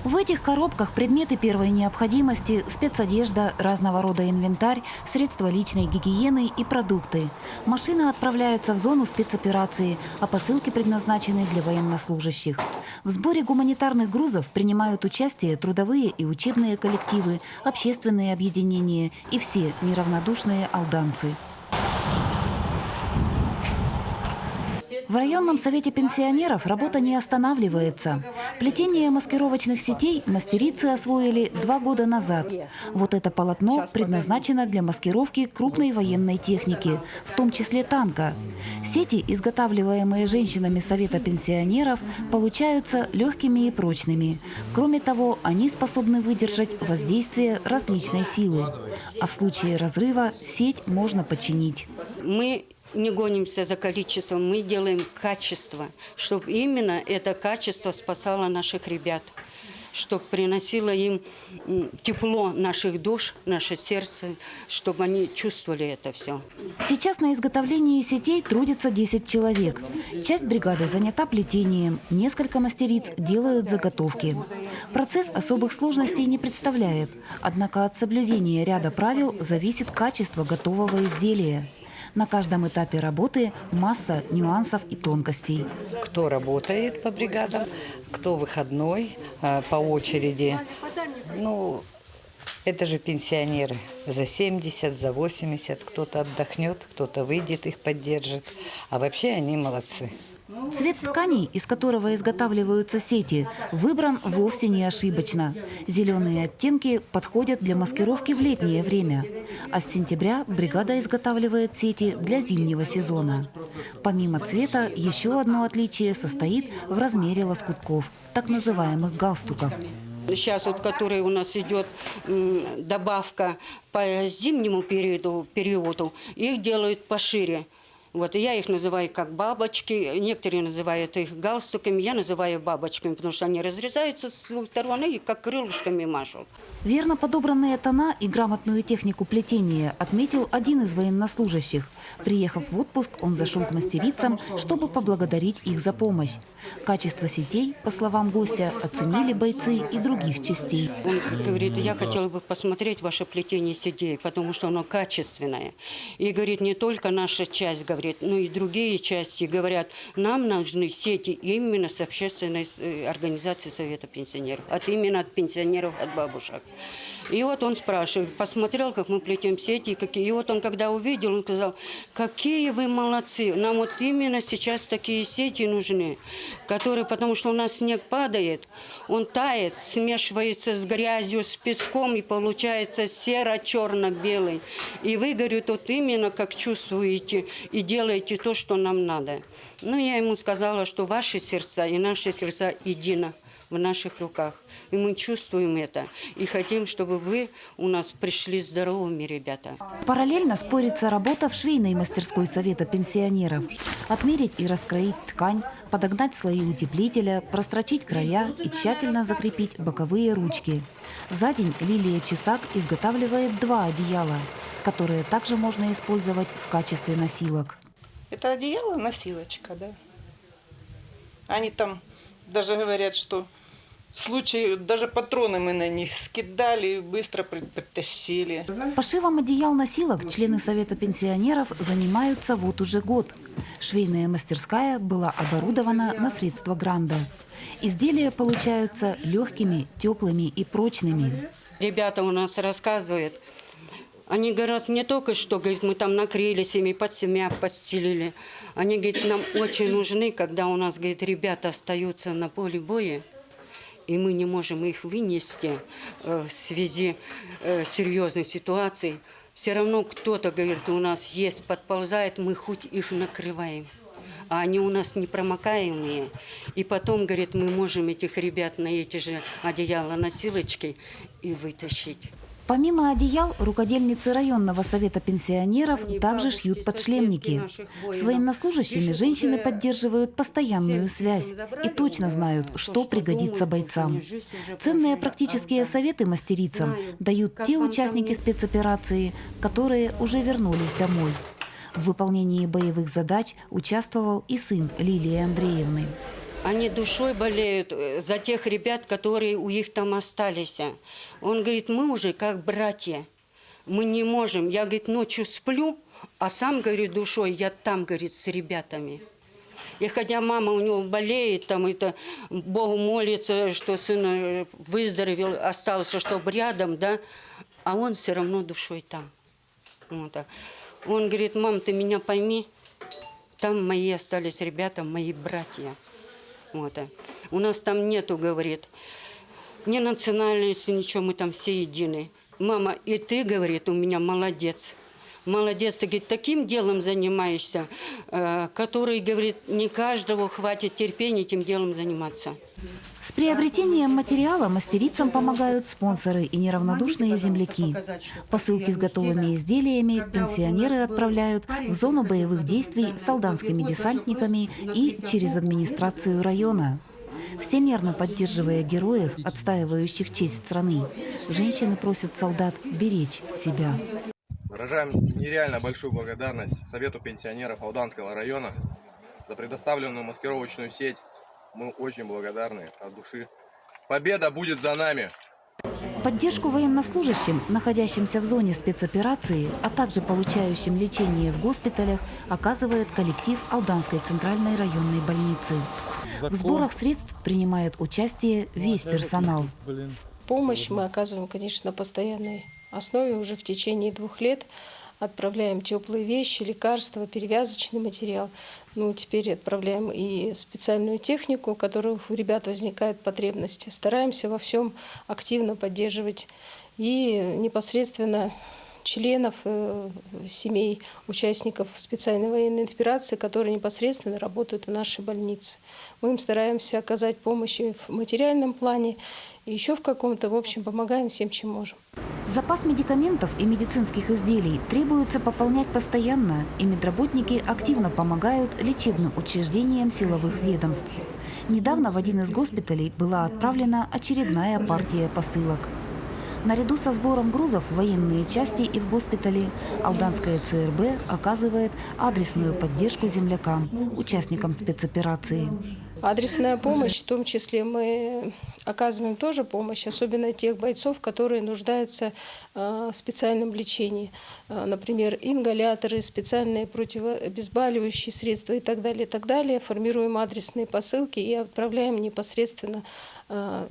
В этих коробках предметы первой необходимости, спецодежда, разного рода инвентарь, средства личной гигиены и продукты. Машина отправляется в зону спецоперации, а посылки предназначены для военнослужащих. В сборе гуманитарных грузов принимают участие трудовые и учебные коллективы, общественные объединения и все неравнодушные алданцы. В районном совете пенсионеров работа не останавливается. Плетение маскировочных сетей мастерицы освоили 2 года назад. Вот это полотно предназначено для маскировки крупной военной техники, в том числе танка. Сети, изготавливаемые женщинами совета пенсионеров, получаются легкими и прочными. Кроме того, они способны выдержать воздействие различной силы. А в случае разрыва сеть можно починить. Мы не гонимся за количеством, мы делаем качество, чтобы именно это качество спасало наших ребят, чтобы приносило им тепло наших душ, наше сердце, чтобы они чувствовали это все. Сейчас на изготовлении сетей трудится 10 человек. Часть бригады занята плетением, несколько мастериц делают заготовки. Процесс особых сложностей не представляет, однако от соблюдения ряда правил зависит качество готового изделия. На каждом этапе работы масса нюансов и тонкостей. Кто работает по бригадам, кто выходной, по очереди. Ну, это же пенсионеры. За 70, за 80. Кто-то отдохнет, кто-то выйдет, их поддержит. А вообще они молодцы. Цвет тканей, из которого изготавливаются сети, выбран вовсе не ошибочно. Зеленые оттенки подходят для маскировки в летнее время. А с сентября бригада изготавливает сети для зимнего сезона. Помимо цвета, еще одно отличие состоит в размере лоскутков, так называемых галстуков. Сейчас, вот, который у нас идет добавка по зимнему периоду, их делают пошире. Вот, и я их называю как бабочки, некоторые называют их галстуками, я называю бабочками, потому что они разрезаются с двух сторон и как крылышками машут. Верно подобранные тона и грамотную технику плетения отметил один из военнослужащих. Приехав в отпуск, он зашел к мастерицам, чтобы поблагодарить их за помощь. Качество сетей, по словам гостя, оценили бойцы и других частей. Он говорит, я хотела бы посмотреть ваше плетение сетей, потому что оно качественное. И говорит, не только наша часть, говорит, ну и другие части говорят, нам нужны сети именно с общественной организации Совета пенсионеров, именно от пенсионеров, от бабушек. И вот он спрашивает, посмотрел, как мы плетем сети, и вот он, когда увидел, он сказал, какие вы молодцы, нам вот именно сейчас такие сети нужны, которые, потому что у нас снег падает, он тает, смешивается с грязью, с песком, и получается серо-черно-белый. И вы, говорит, вот именно как чувствуете и делаете то, что нам надо. Ну, я ему сказала, что ваши сердца и наши сердца едины в наших руках. И мы чувствуем это. И хотим, чтобы вы у нас пришли здоровыми, ребята. Параллельно спорится работа в швейной мастерской Совета пенсионеров. Отмерить и раскроить ткань, подогнать слои утеплителя, прострочить края и тщательно закрепить боковые ручки. За день Лилия Чесак изготавливает 2 одеяла, которые также можно использовать в качестве носилок. Это одеяло-носилочка, да. Они там даже говорят, что в случае даже патроны мы на них скидали, быстро притащили. Пошивом одеял-носилок члены Совета пенсионеров занимаются вот уже год. Швейная мастерская была оборудована на средства гранта. Изделия получаются легкими, теплыми и прочными. Ребята у нас рассказывают, они говорят, не только что, говорит, мы там накрылись ими, под семья подстелили. Они, говорит, нам очень нужны, когда у нас, говорит, ребята остаются на поле боя, и мы не можем их вынести в связи с серьезной ситуацией. Все равно кто-то, говорит, у нас есть, подползает, мы хоть их накрываем. А они у нас непромокаемые. И потом, говорит, мы можем этих ребят на эти же одеяла-носилочки и вытащить. Помимо одеял, рукодельницы районного совета пенсионеров также шьют подшлемники. С военнослужащими женщины поддерживают постоянную связь и точно знают, что пригодится бойцам. Ценные практические советы мастерицам дают те участники спецоперации, которые уже вернулись домой. В выполнении боевых задач участвовал и сын Лилии Андреевны. Они душой болеют за тех ребят, которые у них там остались. Он говорит, мы уже как братья, мы не можем. Я, говорит, ночью сплю, а сам, говорит, душой, я там, говорит, с ребятами. И хотя мама у него болеет, там это Богу молится, что сын выздоровел, остался, чтобы рядом, да, а он все равно душой там. Вот. Он говорит, мам, ты меня пойми, там мои остались ребята, мои братья. Вот. У нас там нету, говорит, ни национальности, ничего, мы там все едины. Мама, и ты, говорит, у меня молодец. Молодец, ты, говорит, таким делом занимаешься, который, говорит, не каждого хватит терпения этим делом заниматься. С приобретением материала мастерицам помогают спонсоры и неравнодушные земляки. Посылки с готовыми изделиями пенсионеры отправляют в зону боевых действий с алданскими десантниками и через администрацию района. Всемерно поддерживая героев, отстаивающих честь страны, женщины просят солдат беречь себя. Выражаем нереально большую благодарность Совету пенсионеров Алданского района за предоставленную маскировочную сеть. Мы очень благодарны от души. Победа будет за нами! Поддержку военнослужащим, находящимся в зоне спецоперации, а также получающим лечение в госпиталях, оказывает коллектив Алданской центральной районной больницы. В сборах средств принимает участие весь персонал. Помощь мы оказываем, конечно, на постоянной основе уже в течение 2 лет. Отправляем теплые вещи, лекарства, перевязочный материал. Ну, теперь отправляем и специальную технику, у которой у ребят возникают потребности. Стараемся во всем активно поддерживать и непосредственно членов семей участников специальной военной операции, которые непосредственно работают в нашей больнице. Мы им стараемся оказать помощь и в материальном плане, и еще в каком-то, в общем, помогаем всем, чем можем. Запас медикаментов и медицинских изделий требуется пополнять постоянно, и медработники активно помогают лечебным учреждениям силовых ведомств. Недавно в один из госпиталей была отправлена очередная партия посылок. Наряду со сбором грузов в военные части и в госпитали Алданская ЦРБ оказывает адресную поддержку землякам, участникам спецоперации. Адресная помощь, в том числе мы оказываем тоже помощь, особенно тех бойцов, которые нуждаются в специальном лечении. Например, ингаляторы, специальные противообезболивающие средства и так далее, и так далее. Формируем адресные посылки и отправляем непосредственно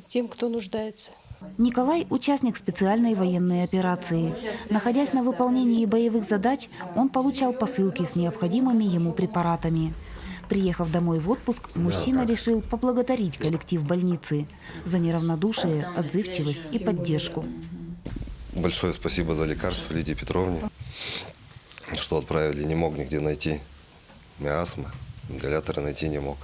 тем, кто нуждается. Николай – участник специальной военной операции. Находясь на выполнении боевых задач, он получал посылки с необходимыми ему препаратами. Приехав домой в отпуск, мужчина решил поблагодарить коллектив больницы за неравнодушие, отзывчивость и поддержку. Большое спасибо за лекарства Лидии Петровне, что отправили, не мог нигде найти миасма, ингаляторы найти не мог.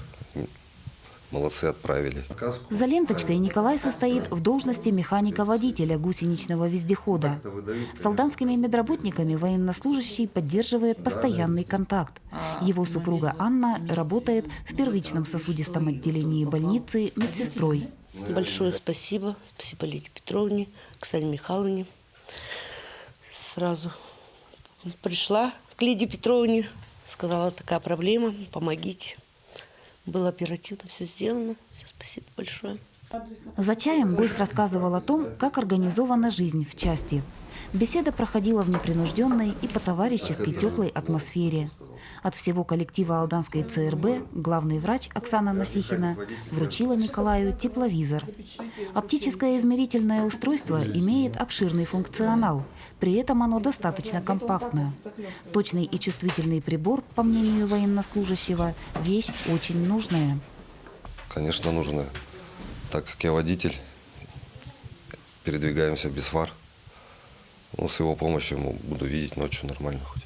Молодцы, отправили. За ленточкой Николай состоит в должности механика-водителя гусеничного вездехода. С алданскими медработниками военнослужащий поддерживает постоянный контакт. Его супруга Анна работает в первичном сосудистом отделении больницы медсестрой. Большое спасибо. Спасибо Лидии Петровне, Оксане Михайловне. Сразу пришла к Лидии Петровне, сказала, такая проблема, помогите. Было оперативно все сделано. Все, спасибо большое. За чаем гость рассказывал о том, как организована жизнь в части. Беседа проходила в непринужденной и по-товарищески теплой атмосфере. От всего коллектива Алданской ЦРБ главный врач Оксана Насихина вручила Николаю тепловизор. Оптическое измерительное устройство имеет обширный функционал, при этом оно достаточно компактно. Точный и чувствительный прибор, по мнению военнослужащего, вещь очень нужная. Конечно, нужная. Так как я водитель, передвигаемся без фар. Ну, с его помощью буду видеть ночью нормально хоть.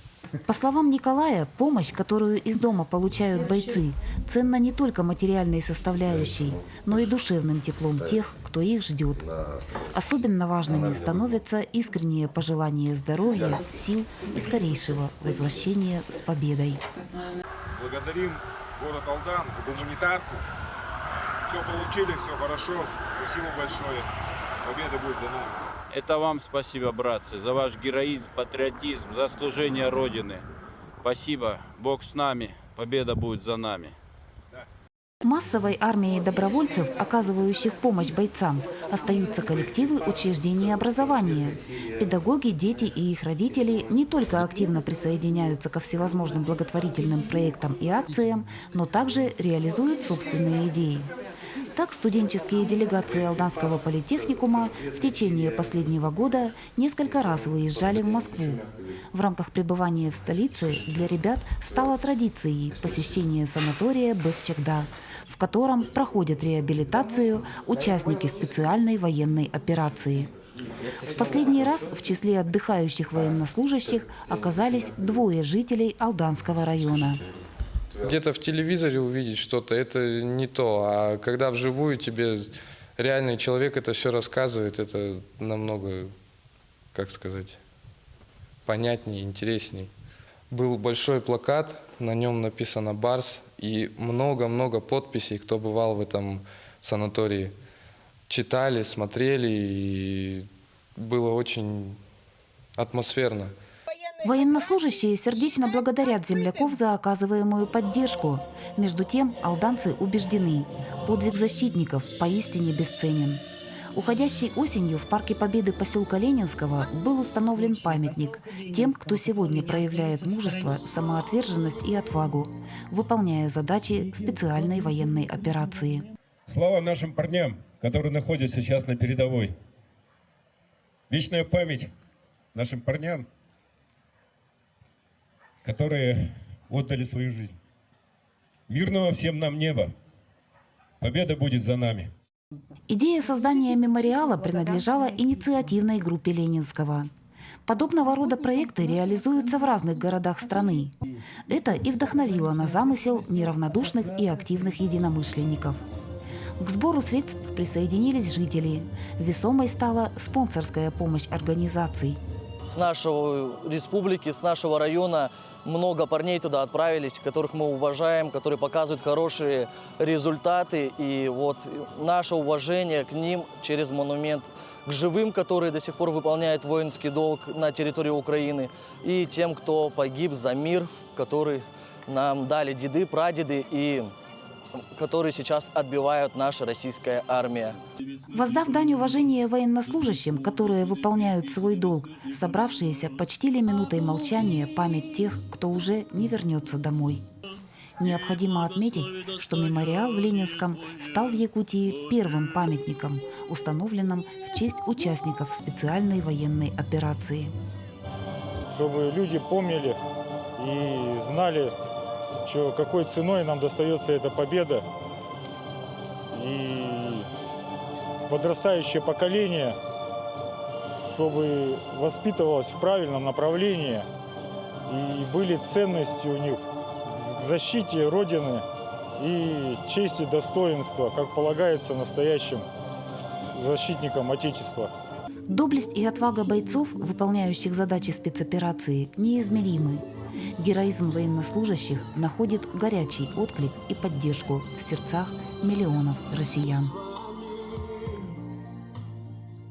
По словам Николая, помощь, которую из дома получают бойцы, ценна не только материальной составляющей, но и душевным теплом тех, кто их ждет. Особенно важными становятся искренние пожелания здоровья, сил и скорейшего возвращения с победой. Благодарим город Алдан за гуманитарку. Все получили, все хорошо. Спасибо большое. Победа будет за нами. Это вам спасибо, братцы, за ваш героизм, патриотизм, за служение Родины. Спасибо. Бог с нами. Победа будет за нами. Массовой армией добровольцев, оказывающих помощь бойцам, остаются коллективы учреждений образования. Педагоги, дети и их родители не только активно присоединяются ко всевозможным благотворительным проектам и акциям, но также реализуют собственные идеи. Так, студенческие делегации Алданского политехникума в течение последнего года несколько раз выезжали в Москву. В рамках пребывания в столице для ребят стало традицией посещение санатория Бесчегда, в котором проходят реабилитацию участники специальной военной операции. В последний раз в числе отдыхающих военнослужащих оказались 2 жителей Алданского района. Где-то в телевизоре увидеть что-то, это не то. А когда вживую тебе реальный человек это все рассказывает, это намного, как сказать, понятнее, интересней. Был большой плакат, на нем написано «Барс», и много-много подписей, кто бывал в этом санатории. Читали, смотрели, и было очень атмосферно. Военнослужащие сердечно благодарят земляков за оказываемую поддержку. Между тем, алданцы убеждены, подвиг защитников поистине бесценен. Уходящей осенью в Парке Победы поселка Ленинского был установлен памятник тем, кто сегодня проявляет мужество, самоотверженность и отвагу, выполняя задачи специальной военной операции. Слава нашим парням, которые находятся сейчас на передовой. Вечная память нашим парням, которые отдали свою жизнь. Мирного всем нам неба. Победа будет за нами. Идея создания мемориала принадлежала инициативной группе Ленинского. Подобного рода проекты реализуются в разных городах страны. Это и вдохновило на замысел неравнодушных и активных единомышленников. К сбору средств присоединились жители. Весомой стала спонсорская помощь организаций. С нашей республики, с нашего района много парней туда отправились, которых мы уважаем, которые показывают хорошие результаты. И вот наше уважение к ним через монумент, к живым, которые до сих пор выполняют воинский долг на территории Украины, и тем, кто погиб за мир, который нам дали деды, прадеды и которые сейчас отбивают наша российская армия. Воздав дань уважения военнослужащим, которые выполняют свой долг, собравшиеся почтили минутой молчания память тех, кто уже не вернется домой. Необходимо отметить, что мемориал в Ленинском стал в Якутии первым памятником, установленным в честь участников специальной военной операции. Чтобы люди помнили и знали, что какой ценой нам достается эта победа. И подрастающее поколение, чтобы воспитывалось в правильном направлении и были ценности у них к защите Родины и чести, достоинства, как полагается настоящим защитникам Отечества. Доблесть и отвага бойцов, выполняющих задачи спецоперации, неизмеримы. Героизм военнослужащих находит горячий отклик и поддержку в сердцах миллионов россиян.